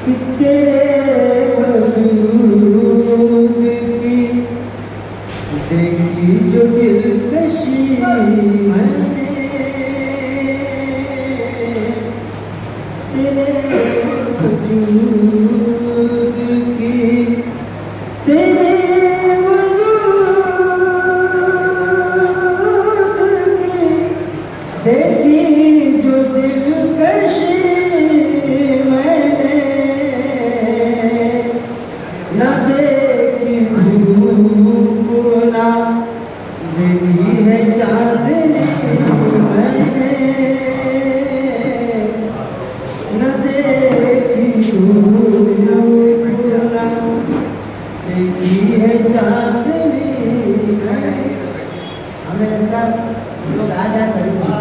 कि तेरे वजूद की देखी जो दिलकशी मैंने, तेरे वजूद की, तेरे वजूद की देखी जो दिलकशी मैंने, न देखी धूप ना देखी है चांदनी मैंने, न देखी धूप ना देखी है चांदनी मैंने। हमें लोग आ जाते हैं